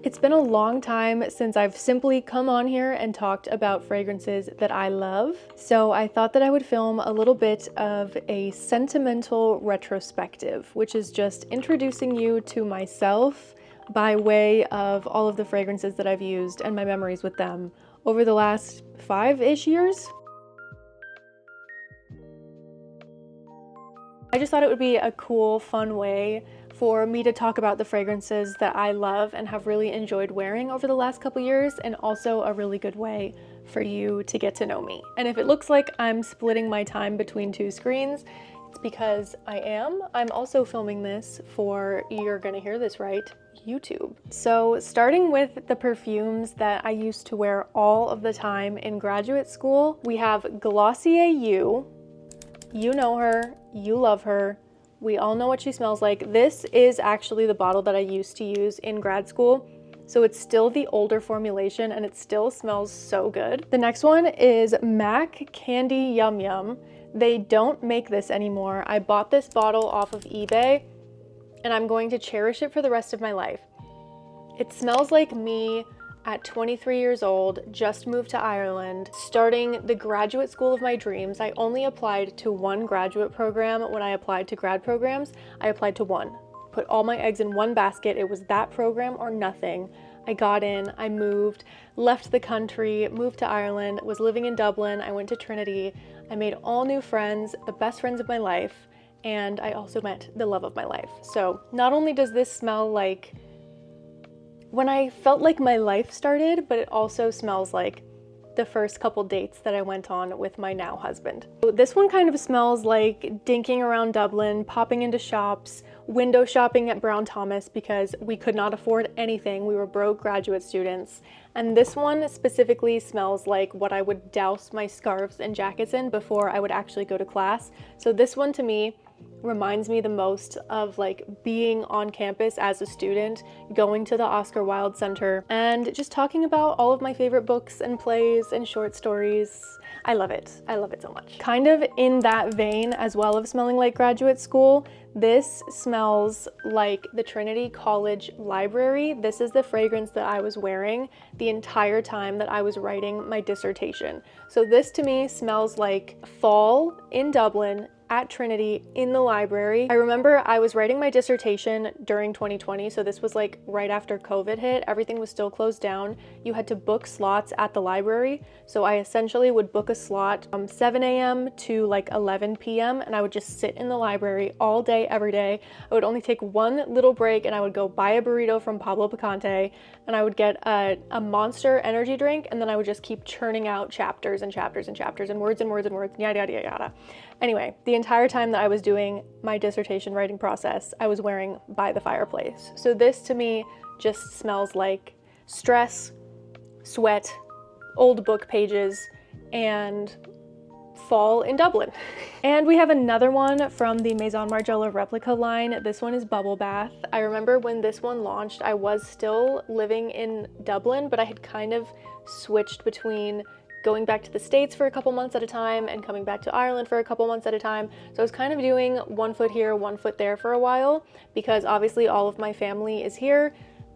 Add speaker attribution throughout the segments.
Speaker 1: It's been a long time since I've simply come on here and talked about fragrances that I love, so I thought that I would film a little bit of a sentimental retrospective, which is just introducing you to myself by way of all of the fragrances that I've used and my memories with them over the last 5-ish years. I just thought it would be a cool, fun way for me to talk about the fragrances that I love and have really enjoyed wearing over the last couple years, and also a really good way for you to get to know me. And if it looks like I'm splitting my time between two screens, it's because I am. I'm also filming this for, you're gonna hear this right, YouTube. So starting with the perfumes that I used to wear all of the time in graduate school, we have Glossier You. You know her, you love her. We all know what she smells like. This is actually the bottle that I used to use in grad school. So it's still the older formulation and it still smells so good. The next one is MAC Candy Yum Yum. They don't make this anymore. I bought this bottle off of eBay and I'm going to cherish it for the rest of my life. It smells like me at 23 years old, just moved to Ireland, starting the graduate school of my dreams. I only applied to one graduate program when I applied to grad programs. I applied to one. Put all my eggs in one basket. It was that program or nothing. I got in, I moved, left the country, moved to Ireland, was living in Dublin. I went to Trinity. I made all new friends, the best friends of my life, and I also met the love of my life. So not only does this smell like when I felt like my life started, but it also smells like the first couple dates that I went on with my now husband. So this one kind of smells like dinking around Dublin, popping into shops, window shopping at Brown Thomas because we could not afford anything. We were broke graduate students. And this one specifically smells like what I would douse my scarves and jackets in before I would actually go to class. So this one to me reminds me the most of like being on campus as a student, going to the Oscar Wilde Center and just talking about all of my favorite books and plays and short stories. I love it. I love it so much. Kind of in that vein as well of smelling like graduate school, this smells like the Trinity College Library. This is the fragrance that I was wearing the entire time that I was writing my dissertation. So this to me smells like fall in Dublin at Trinity in the library. I remember I was writing my dissertation during 2020, so this was like right after COVID hit. Everything was still closed down. You had to book slots at the library. So I essentially would book a slot from 7 a.m. to like 11 p.m. and I would just sit in the library all day, every day. I would only take one little break and I would go buy a burrito from Pablo Picante and I would get a Monster energy drink, and then I would just keep churning out chapters and chapters and chapters and words and words and words, yada, yada, yada, yada. Anyway, the entire time that I was doing my dissertation writing process, I was wearing By the Fireplace. So this to me just smells like stress, sweat, old book pages, and fall in Dublin. And we have another one from the Maison Margiela replica line. This one is Bubble Bath. I remember when this one launched, I was still living in Dublin, but I had kind of switched between going back to the States for a couple months at a time and coming back to Ireland for a couple months at a time. So I was kind of doing one foot here, one foot there for a while, because obviously all of my family is here.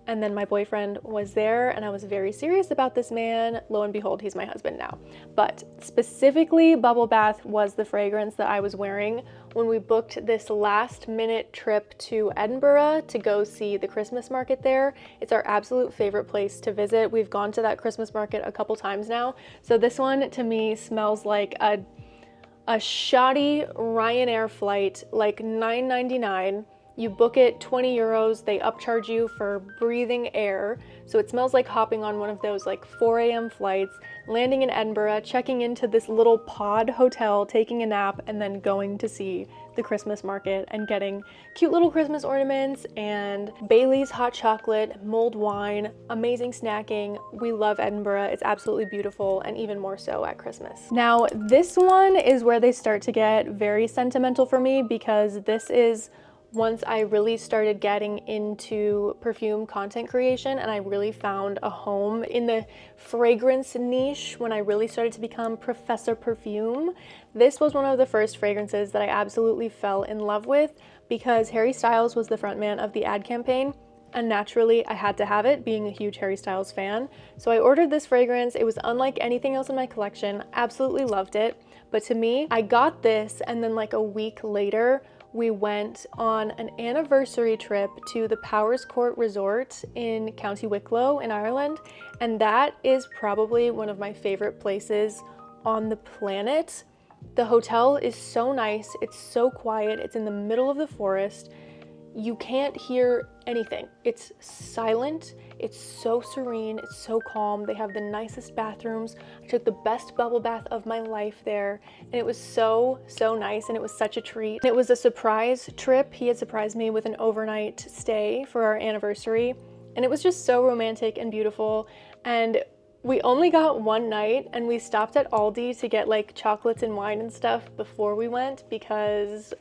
Speaker 1: And then my boyfriend was there and I was very serious about this man. Lo and behold, he's my husband now. But specifically, Bubble Bath was the fragrance that I was wearing when we booked this last minute trip to Edinburgh to go see the Christmas market there. It's our absolute favorite place to visit. We've gone to that Christmas market a couple times now. So this one to me smells like a shoddy Ryanair flight, like $9.99. You book it 20 euros, they upcharge you for breathing air. So it smells like hopping on one of those like 4 a.m. flights, landing in Edinburgh, checking into this little pod hotel, taking a nap, and then going to see the Christmas market and getting cute little Christmas ornaments and Bailey's hot chocolate, mulled wine, amazing snacking. We love Edinburgh. It's absolutely beautiful, and even more so at Christmas. Now, this one is where they start to get very sentimental for me, because this is once I really started getting into perfume content creation and I really found a home in the fragrance niche when I really started to become Professor Perfume. This was one of the first fragrances that I absolutely fell in love with because Harry Styles was the frontman of the ad campaign. and naturally I had to have it, being a huge Harry Styles fan. So I ordered this fragrance. It was unlike anything else in my collection. Absolutely loved it. But to me, I got this, and then like a week later, we went on an anniversary trip to the Powers Court Resort in County Wicklow in Ireland, and that is probably one of my favorite places on the planet. The hotel is so nice, it's so quiet, it's in the middle of the forest. You can't hear anything. It's silent, it's so serene, it's so calm. They have the nicest bathrooms. I took the best bubble bath of my life there, and it was so nice, and it was such a treat. It was a surprise trip. He had surprised me with an overnight stay for our anniversary, and it was just so romantic and beautiful. And we only got one night, and we stopped at Aldi to get like chocolates and wine and stuff before we went because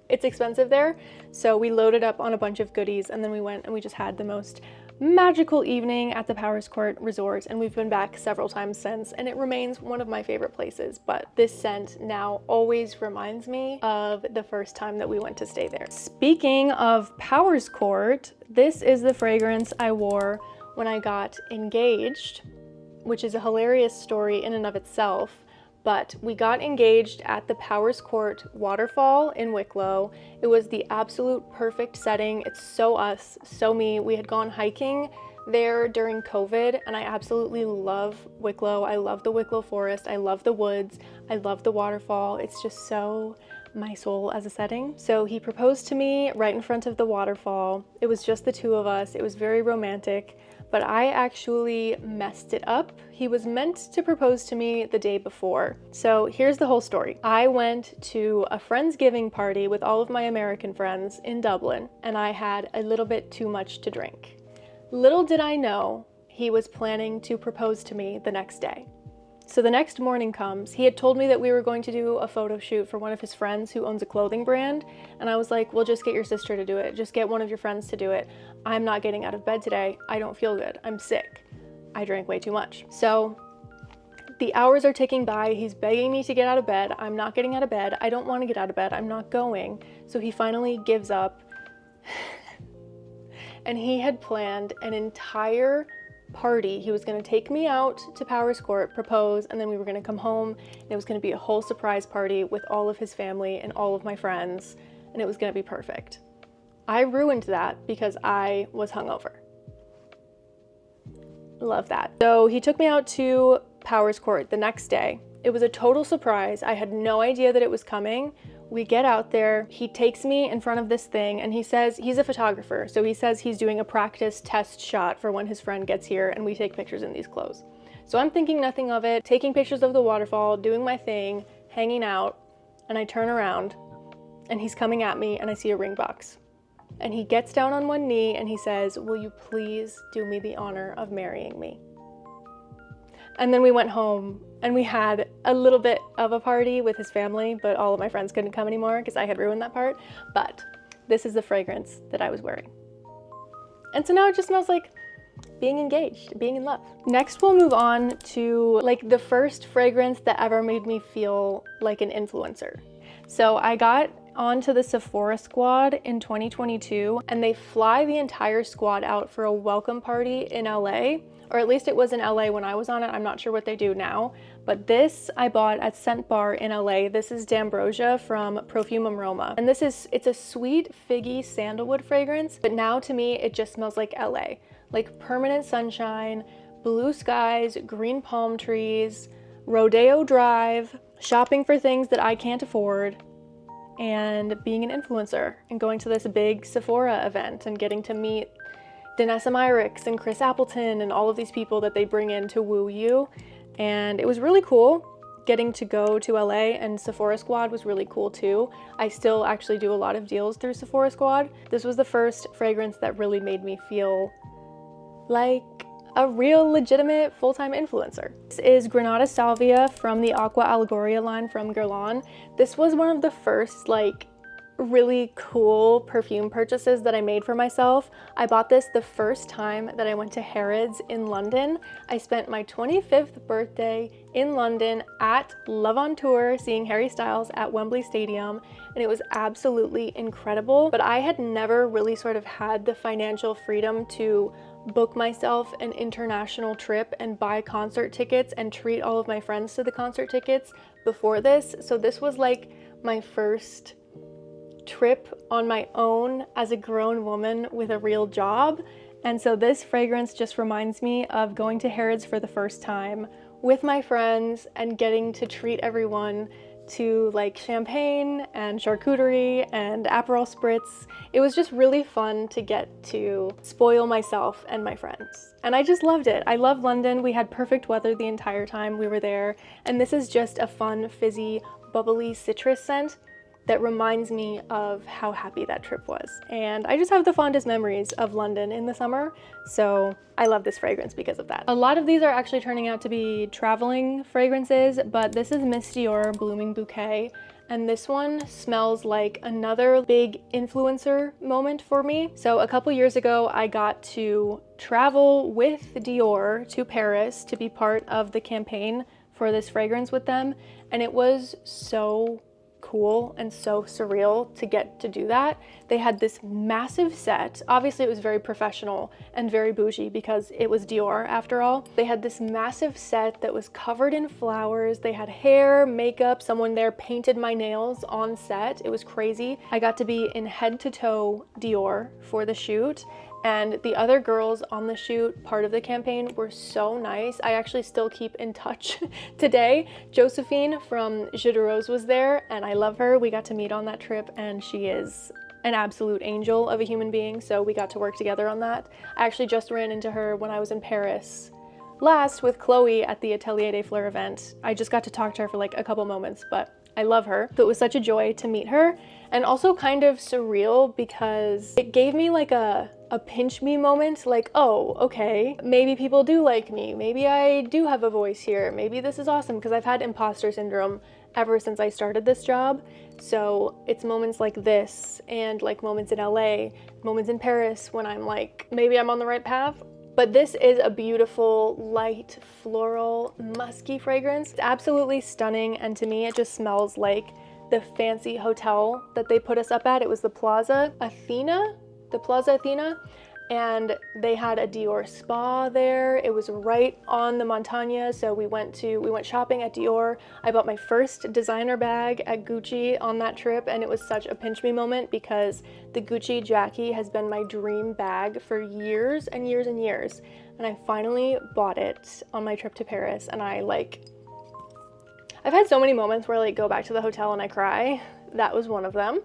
Speaker 1: it's expensive there. So we loaded up on a bunch of goodies, and then we went and we just had the most magical evening at the Powers Court Resort, and we've been back several times since, and it remains one of my favorite places. But this scent now always reminds me of the first time that we went to stay there. Speaking of Powers Court, this is the fragrance I wore when I got engaged, which is a hilarious story in and of itself. But we got engaged at the Powers Court waterfall in Wicklow. It was the absolute perfect setting. It's so us, so me. We had gone hiking there during COVID, and I absolutely love Wicklow. I love the Wicklow forest. I love the woods. I love the waterfall. It's just so my soul as a setting. So he proposed to me right in front of the waterfall. It was just the two of us. It was very romantic, but I actually messed it up. He was meant to propose to me the day before. So here's the whole story. I went to a Friendsgiving party with all of my American friends in Dublin, and I had a little bit too much to drink. Little did I know he was planning to propose to me the next day. So the next morning comes. He had told me that we were going to do a photo shoot for one of his friends who owns a clothing brand, and I was like, well, just get your sister to do it. Just get one of your friends to do it. I'm not getting out of bed today. I don't feel good. I'm sick. I drank way too much. So the hours are ticking by. He's begging me to get out of bed. I'm not getting out of bed. I don't want to get out of bed. I'm not going. So he finally gives up. And he had planned an entire party. He was going to take me out to Powers Court, propose, and then we were going to come home, and it was going to be a whole surprise party with all of his family and all of my friends, and it was going to be perfect. I ruined that because I was hungover. Love that. So he took me out to Powers Court the next day. It was a total surprise. I had no idea that it was coming. We get out there, he takes me in front of this thing, and he says, he's a photographer, so he says he's doing a practice test shot for when his friend gets here and we take pictures in these clothes. So I'm thinking nothing of it, taking pictures of the waterfall, doing my thing, hanging out, and I turn around and he's coming at me and I see a ring box. And he gets down on one knee and he says, will you please do me the honor of marrying me? And then we went home and we had a little bit of a party with his family, but all of my friends couldn't come anymore because I had ruined that part. But this is the fragrance that I was wearing. And so now it just smells like being engaged, being in love. Next, we'll move on to like the first fragrance that ever made me feel like an influencer. So I got onto the Sephora squad in 2022, and they fly the entire squad out for a welcome party in LA. Or at least it was in LA when I was on it. I'm not sure what they do now, but this I bought at Scent Bar in LA. This is D'Ambrosia from Perfume Aroma. And it's a sweet figgy sandalwood fragrance, but now to me, it just smells like LA. Like permanent sunshine, blue skies, green palm trees, Rodeo Drive, shopping for things that I can't afford, and being an influencer and going to this big Sephora event and getting to meet Danessa Myricks and Chris Appleton and all of these people that they bring in to woo you. And it was really cool getting to go to LA, and Sephora Squad was really cool too. I still actually do a lot of deals through Sephora Squad. This was the first fragrance that really made me feel like a real legitimate full-time influencer. This is Granada Salvia from the Aqua Allegoria line from Guerlain. This was one of the first like really cool perfume purchases that I made for myself. I bought this the first time that I went to Harrods in London. I spent my 25th birthday in London at Love on Tour seeing Harry Styles at Wembley Stadium, and it was absolutely incredible. But I had never really sort of had the financial freedom to book myself an international trip and buy concert tickets and treat all of my friends to the concert tickets before this. So this was like my first trip on my own as a grown woman with a real job. And so this fragrance just reminds me of going to Harrods for the first time with my friends and getting to treat everyone to like champagne and charcuterie and Aperol spritz. It was just really fun to get to spoil myself and my friends. And I just loved it. I love London. We had perfect weather the entire time we were there. And this is just a fun, fizzy, bubbly citrus scent that reminds me of how happy that trip was. And I just have the fondest memories of London in the summer, so I love this fragrance because of that. A lot of these are actually turning out to be traveling fragrances, but this is Miss Dior Blooming Bouquet, and this one smells like another big influencer moment for me. So a couple years ago, I got to travel with Dior to Paris to be part of the campaign for this fragrance with them, and it was so cool and so surreal to get to do that. They had this massive set. Obviously it was very professional and very bougie because it was Dior after all. They had this massive set that was covered in flowers. They had hair, makeup, someone there painted my nails on set. It was crazy. I got to be in head to toe Dior for the shoot. And the other girls on the shoot, part of the campaign, were so nice. I actually still keep in touch today. Josephine from Jeu de Rose was there, and I love her. We got to meet on that trip, and she is an absolute angel of a human being, so we got to work together on that. I actually just ran into her when I was in Paris last with Chloe at the Atelier des Fleurs event. I just got to talk to her for like a couple moments, but I love her. So it was such a joy to meet her, and also kind of surreal because it gave me like a pinch me moment, like, oh, okay, maybe people do like me. Maybe I do have a voice here. Maybe this is awesome, because I've had imposter syndrome ever since I started this job. So it's moments like this and like moments in LA, moments in Paris when I'm like, maybe I'm on the right path. But this is a beautiful, light, floral, musky fragrance. It's absolutely stunning, and to me it just smells like the fancy hotel that they put us up at. It was the Plaza Athena, and they had a Dior spa there. It was right on the Montagna, so we went shopping at Dior. I bought my first designer bag at Gucci on that trip, and it was such a pinch me moment because the Gucci Jackie has been my dream bag for years and years and years, and I finally bought it on my trip to Paris. And I've had so many moments where I like go back to the hotel and I cry. That was one of them.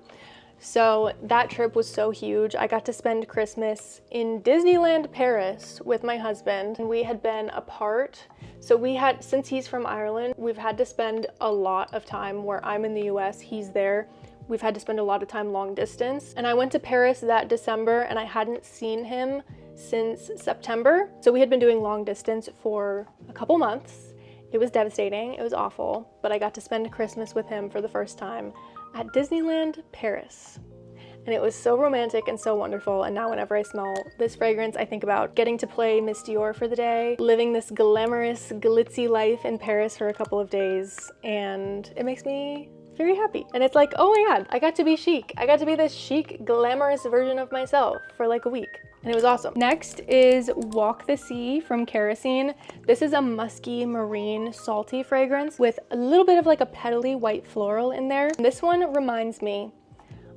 Speaker 1: So that trip was so huge. I got to spend Christmas in Disneyland Paris with my husband, and we had been apart. So since he's from Ireland, we've had to spend a lot of time where I'm in the US, he's there. We've had to spend a lot of time long distance. And I went to Paris that December and I hadn't seen him since September. So we had been doing long distance for a couple months. It was devastating, it was awful, but I got to spend Christmas with him for the first time at Disneyland Paris. And it was so romantic and so wonderful. And now whenever I smell this fragrance, I think about getting to play Miss Dior for the day, living this glamorous, glitzy life in Paris for a couple of days, and it makes me very happy. And it's like, oh my God, I got to be chic. I got to be this chic, glamorous version of myself for like a week. And it was awesome. Next is Walk the Sea from Kerosene. This is a musky, marine, salty fragrance with a little bit of like a petally white floral in there. This one reminds me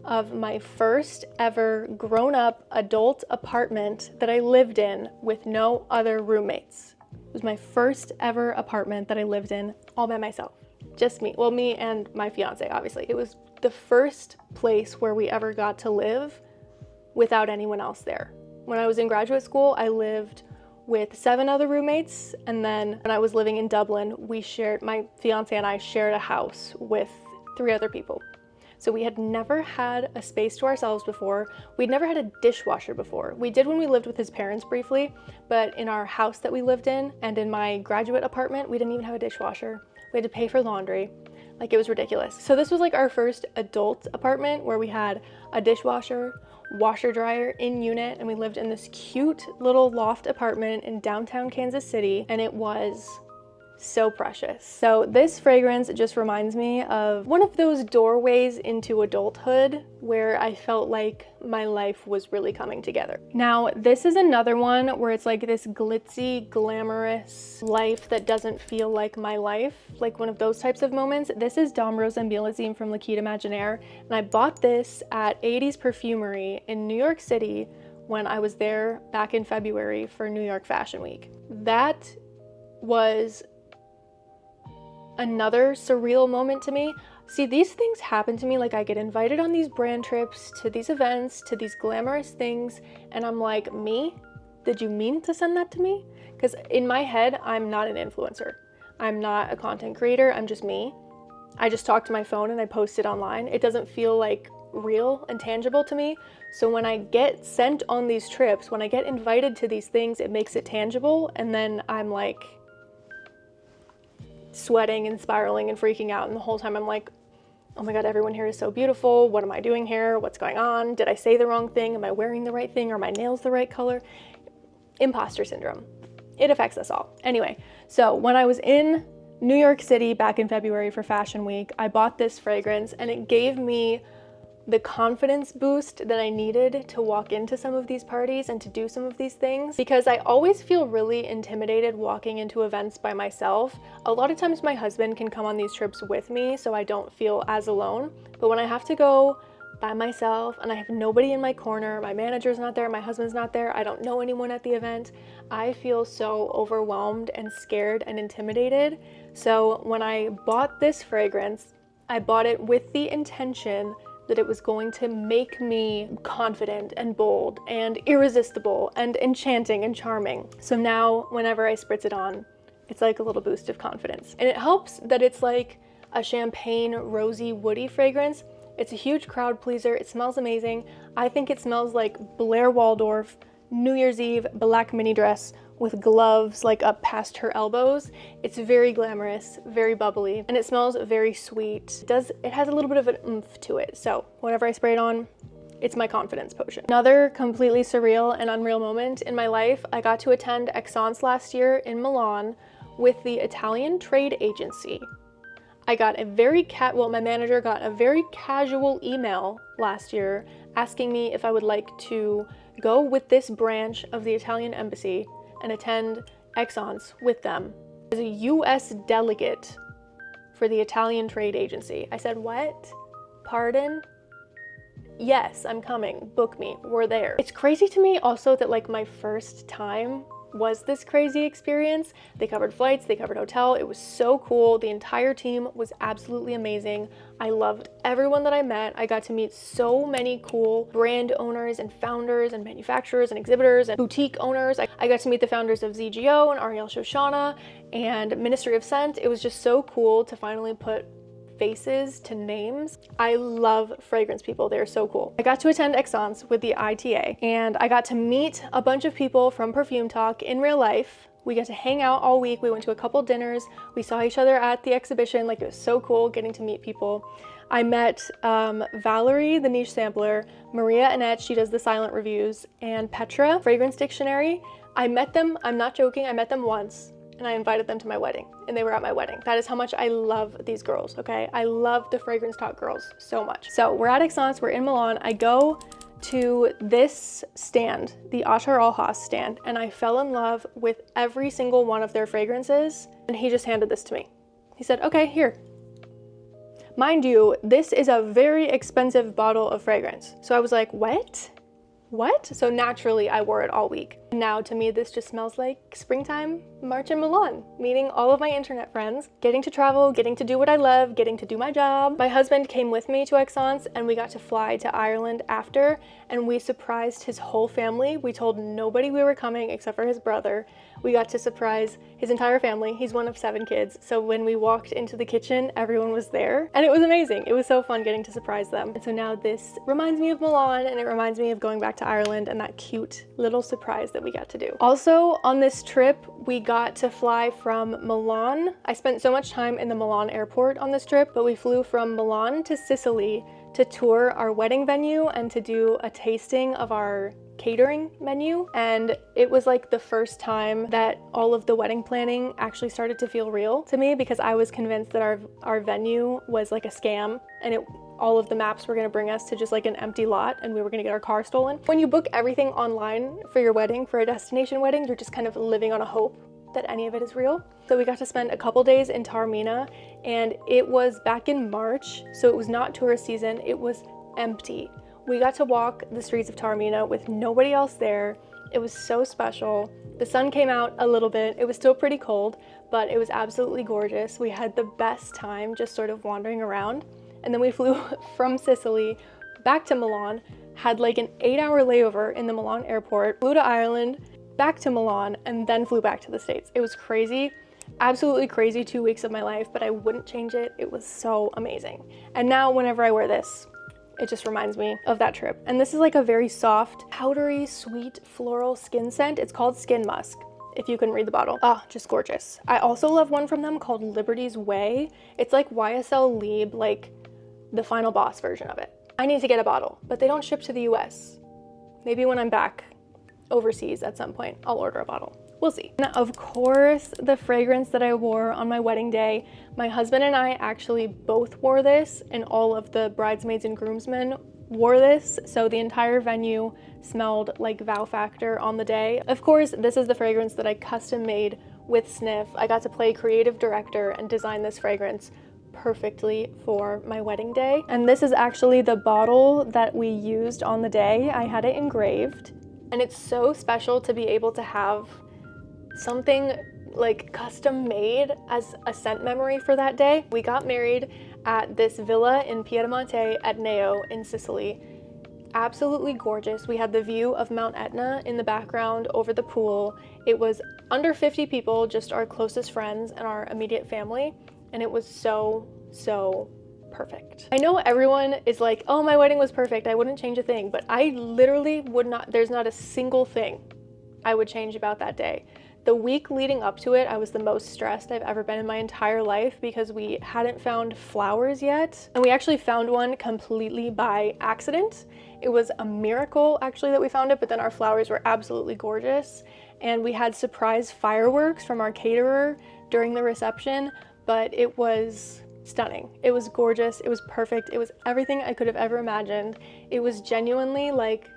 Speaker 1: of my first ever grown-up adult apartment that I lived in with no other roommates. It was my first ever apartment that I lived in all by myself. Just me. Well, me and my fiance, obviously. It was the first place where we ever got to live without anyone else there. When I was in graduate school, I lived with 7 other roommates, and then when I was living in Dublin, my fiance and I shared a house with 3 other people. So we had never had a space to ourselves before. We'd never had a dishwasher before. We did when we lived with his parents briefly, but in our house that we lived in and in my graduate apartment, we didn't even have a dishwasher. We had to pay for laundry. Like, it was ridiculous. So this was like our first adult apartment where we had a dishwasher, washer dryer in unit, and we lived in this cute little loft apartment in downtown Kansas City, and it was so precious. So this fragrance just reminds me of one of those doorways into adulthood where I felt like my life was really coming together. Now, this is another one where it's like this glitzy, glamorous life that doesn't feel like my life, like one of those types of moments. This is Dom Rose and Millésime from Liquide Imaginaire, and I bought this at 80s Perfumery in New York City when I was there back in February for New York Fashion Week. That was another surreal moment to me. See, these things happen to me, like I get invited on these brand trips, to these events, to these glamorous things, and I'm like, me? Did you mean to send that to me? Because in my head, I'm not an influencer. I'm not a content creator, I'm just me. I just talk to my phone and I post it online. It doesn't feel like real and tangible to me. So when I get sent on these trips, when I get invited to these things, it makes it tangible, and then I'm like sweating and spiraling and freaking out, and the whole time I'm like, oh my god, everyone here is so beautiful. What am I doing here? What's going on? Did I say the wrong thing? Am I wearing the right thing? Are my nails the right color? Imposter syndrome. It affects us all. Anyway, so when I was in New York City back in February for Fashion Week, I bought this fragrance, and it gave me the confidence boost that I needed to walk into some of these parties and to do some of these things, because I always feel really intimidated walking into events by myself. A lot of times my husband can come on these trips with me so I don't feel as alone, but when I have to go by myself and I have nobody in my corner, my manager's not there, my husband's not there, I don't know anyone at the event, I feel so overwhelmed and scared and intimidated. So when I bought this fragrance, I bought it with the intention that it was going to make me confident and bold and irresistible and enchanting and charming. So now whenever I spritz it on, it's like a little boost of confidence. And it helps that it's like a champagne, rosy, woody fragrance. It's a huge crowd pleaser. It smells amazing. I think it smells like Blair Waldorf, New Year's Eve, black mini dress with gloves like up past her elbows. It's very glamorous, very bubbly, and it smells very sweet. It has a little bit of an oomph to it. So whenever I spray it on, it's my confidence potion. Another completely surreal and unreal moment in my life, I got to attend Aix-en-Provence last year in Milan with the Italian trade agency. I got my manager got a very casual email last year asking me if I would like to go with this branch of the Italian embassy and attend Aix-en-Provence with them as a US delegate for the Italian trade agency. I said, what? Pardon? Yes, I'm coming. Book me. We're there. It's crazy to me also that like my first time was this crazy experience. They covered flights, they covered hotel. It was so cool. The entire team was absolutely amazing. I loved everyone that I met. I got to meet so many cool brand owners and founders and manufacturers and exhibitors and boutique owners. I got to meet the founders of ZGO and Ariel Shoshana and Ministry of Scent. It was just so cool to finally put faces to names. I love fragrance people. They're so cool. I got to attend Aix-en-Provence with the ITA, and I got to meet a bunch of people from Perfume Talk in real life. We got to hang out all week. We went to a couple dinners. We saw each other at the exhibition. Like, it was so cool getting to meet people. I met Valerie, the niche sampler, Maria Annette, she does the silent reviews, and Petra, Fragrance Dictionary. I met them, I'm not joking, I met them once, and I invited them to my wedding, and they were at my wedding. That is how much I love these girls, okay? I love the Fragrance Talk girls so much. So we're at Aix-en-Provence, we're in Milan. I go to this stand, the Ashar Alhas stand, and I fell in love with every single one of their fragrances, and he just handed this to me. He said, okay, here. Mind you, this is a very expensive bottle of fragrance. So I was like, what? What? So naturally I wore it all week. Now to me, this just smells like springtime, March in Milan, meeting all of my internet friends, getting to travel, getting to do what I love, getting to do my job. My husband came with me to Aix-en-Provence, and we got to fly to Ireland after, and we surprised his whole family. We told nobody we were coming except for his brother. We got to surprise his entire family. He's one of 7 kids. So when we walked into the kitchen, everyone was there, and it was amazing. It was so fun getting to surprise them. And so now this reminds me of Milan, and it reminds me of going back to Ireland and that cute little surprise that that we got to do. Also on this trip, we got to fly from Milan. I spent so much time in the Milan airport on this trip, but we flew from Milan to Sicily to tour our wedding venue and to do a tasting of our catering menu. And it was like the first time that all of the wedding planning actually started to feel real to me, because I was convinced that our venue was like a scam, and all of the maps were gonna bring us to just like an empty lot and we were gonna get our car stolen. When you book everything online for your wedding, for a destination wedding, you're just kind of living on a hope that any of it is real. So we got to spend a couple days in Taormina, and it was back in March, so it was not tourist season, it was empty. We got to walk the streets of Taormina with nobody else there. It was so special. The sun came out a little bit. It was still pretty cold, but it was absolutely gorgeous. We had the best time just sort of wandering around. And then we flew from Sicily back to Milan, had like an 8-hour layover in the Milan airport, flew to Ireland, back to Milan, and then flew back to the States. It was crazy, absolutely crazy 2 weeks of my life, but I wouldn't change it. It was so amazing. And now whenever I wear this, it just reminds me of that trip. And this is like a very soft, powdery, sweet, floral skin scent. It's called Skin Musk, if you can read the bottle. Oh, just gorgeous. I also love one from them called Liberty's Way. It's like YSL Libre, like the final boss version of it. I need to get a bottle, but they don't ship to the US. Maybe when I'm back overseas at some point, I'll order a bottle. We'll see. And of course, the fragrance that I wore on my wedding day, my husband and I actually both wore this, and all of the bridesmaids and groomsmen wore this, so the entire venue smelled like Wow Factor on the day. Of course, this is the fragrance that I custom made with Sniff. I got to play creative director and design this fragrance perfectly for my wedding day. And this is actually the bottle that we used on the day. I had it engraved, and it's so special to be able to have something like custom made as a scent memory for that day. We got married at this villa in Piedemonte at Neo in Sicily. Absolutely gorgeous. We had the view of Mount Etna in the background over the pool. It was under 50 people, just our closest friends and our immediate family, and it was so perfect. I know everyone is like, oh, my wedding was perfect, I wouldn't change a thing, but I literally would not. There's not a single thing I would change about that day. The week leading up to it, I was the most stressed I've ever been in my entire life because we hadn't found flowers yet. And we actually found one completely by accident. It was a miracle actually that we found it, but then our flowers were absolutely gorgeous. And we had surprise fireworks from our caterer during the reception, but it was stunning. It was gorgeous. It was perfect. It was everything I could have ever imagined. It was genuinely like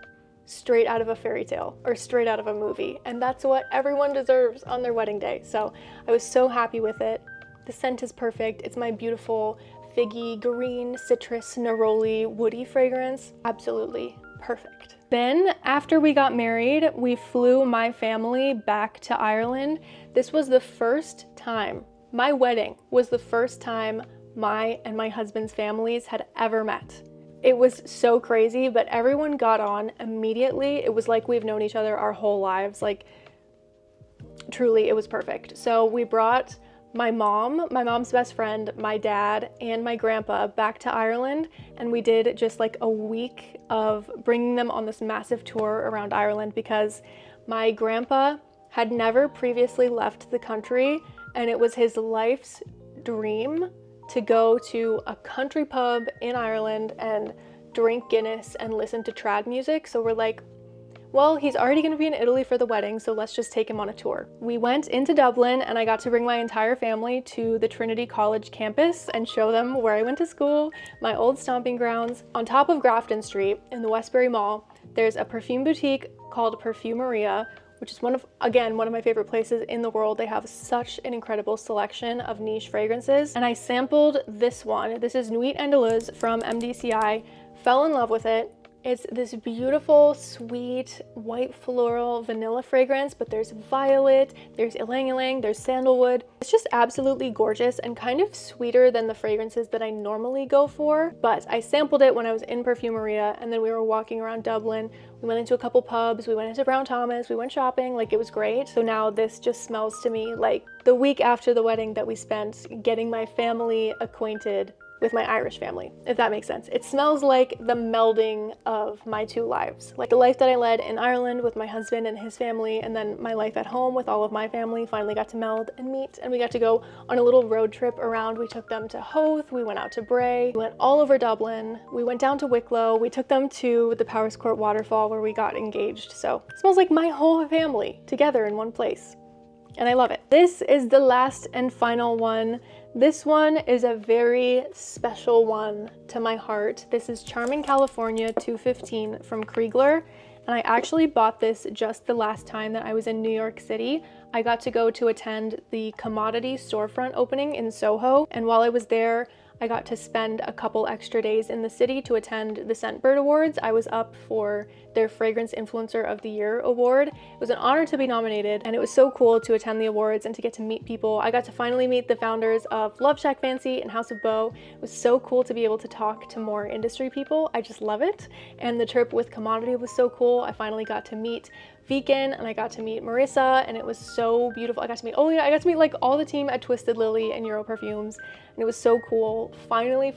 Speaker 1: straight out of a fairy tale or straight out of a movie, and that's what everyone deserves on their wedding day. So I was so happy with it. The scent is perfect. It's my beautiful figgy, green, citrus, neroli, woody fragrance. Absolutely perfect. Then after we got married, we flew my family back to Ireland. This was the first time, my wedding was the first time my and my husband's families had ever met. It was so crazy, but everyone got on immediately. It was like we've known each other our whole lives. Like, truly, it was perfect. So we brought my mom's best friend, my dad, and my grandpa back to Ireland, and we did just like a week of bringing them on this massive tour around Ireland because my grandpa had never previously left the country, and it was his life's dream to go to a country pub in Ireland and drink Guinness and listen to trad music. So we're like, well, he's already going to be in Italy for the wedding, so let's just take him on a tour. We went into Dublin, and I got to bring my entire family to the Trinity College campus and show them where I went to school, my old stomping grounds. On top of Grafton Street in the Westbury Mall, there's a perfume boutique called Perfumeria, which is one of my favorite places in the world. They have such an incredible selection of niche fragrances. And I sampled this one. This is Nuit Andalouse from MDCI. Fell in love with it. It's this beautiful, sweet, white floral vanilla fragrance, but there's violet, there's ylang ylang, there's sandalwood. It's just absolutely gorgeous and kind of sweeter than the fragrances that I normally go for. But I sampled it when I was in Perfumeria, and then we were walking around Dublin. We went into a couple pubs, we went into Brown Thomas, we went shopping, like it was great. So now this just smells to me like the week after the wedding that we spent getting my family acquainted with my Irish family, if that makes sense. It smells like the melding of my two lives. Like the life that I led in Ireland with my husband and his family, and then my life at home with all of my family finally got to meld and meet, and we got to go on a little road trip around. We took them to Howth, we went out to Bray, we went all over Dublin, we went down to Wicklow, we took them to the Powerscourt waterfall where we got engaged. So it smells like my whole family together in one place. And I love it. This is the last and final one. This one is a very special one to my heart. This is Charming California 215 from Kriegler. And I actually bought this just the last time that I was in New York City. I got to go to attend the Commodity storefront opening in Soho. And while I was there, I got to spend a couple extra days in the city to attend the Scentbird Awards. I was up for their Fragrance Influencer of the Year award. It was an honor to be nominated, and it was so cool to attend the awards and to get to meet people. I got to finally meet the founders of Love Shack Fancy and House of Beau. It was so cool to be able to talk to more industry people. I just love it. And the trip with Commodity was so cool. I finally got to meet Viken, and I got to meet Marissa, and it was so beautiful. I got to meet like all the team at Twisted Lily and Euro Perfumes, and it was so cool. Finally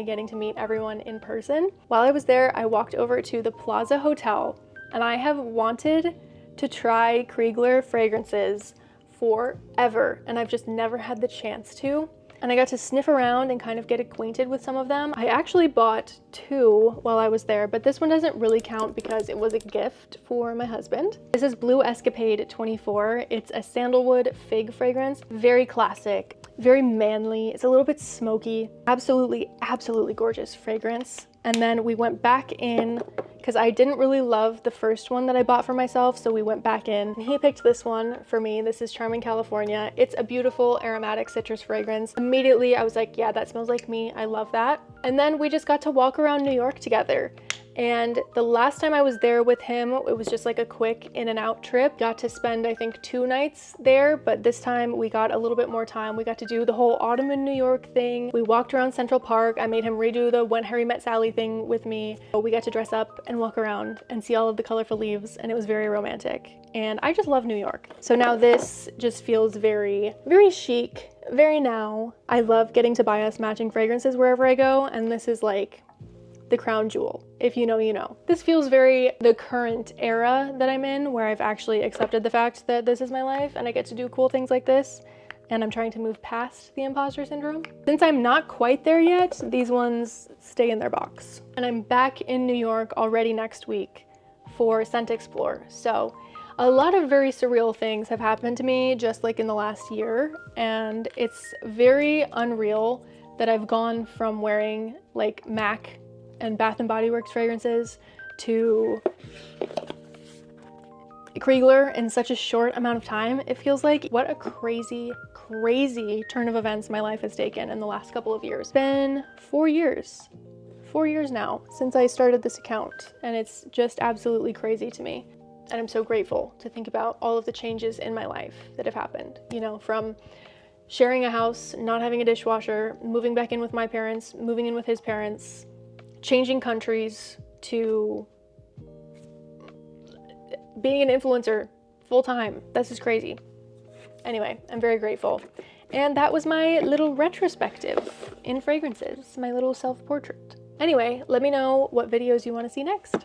Speaker 1: getting to meet everyone in person. While I was there, I walked over to the Plaza Hotel, and I have wanted to try Kriegler fragrances forever, and I've just never had the chance to. And I got to sniff around and kind of get acquainted with some of them. I actually bought 2 while I was there, but this one doesn't really count because it was a gift for my husband. This is Blue Escapade 24. It's a sandalwood fig fragrance. Very classic, very manly. It's a little bit smoky. Absolutely gorgeous fragrance. And then we went back in because I didn't really love the first one that I bought for myself, so we went back in. He picked this one for me. This is Charming California. It's a beautiful aromatic citrus fragrance. Immediately I was like, yeah, that smells like me. I love that. And then we just got to walk around New York together. And the last time I was there with him, it was just like a quick in and out trip. Got to spend, I think, 2 nights there, but this time we got a little bit more time. We got to do the whole autumn in New York thing. We walked around Central Park. I made him redo the When Harry Met Sally thing with me. We got to dress up and walk around and see all of the colorful leaves, and it was very romantic. And I just love New York. So now this just feels very chic, very now. I love getting to buy us matching fragrances wherever I go, and this is like the crown jewel. If you know, you know. This feels very the current era that I'm in, where I've actually accepted the fact that this is my life and I get to do cool things like this, and I'm trying to move past the imposter syndrome. Since I'm not quite there yet, these ones stay in their box. And I'm back in New York already next week for Scent Explore. So a lot of very surreal things have happened to me just like in the last year, and it's very unreal that I've gone from wearing like MAC and Bath & Body Works fragrances to Kriegler in such a short amount of time. It feels like what a crazy turn of events my life has taken in the last couple of years. It's been 4 years now since I started this account, and it's just absolutely crazy to me. And I'm so grateful to think about all of the changes in my life that have happened, you know, from sharing a house, not having a dishwasher, moving back in with my parents, moving in with his parents, changing countries, to being an influencer full-time. This is crazy. Anyway, I'm very grateful. And that was my little retrospective in fragrances, my little self-portrait. Anyway, let me know what videos you want to see next.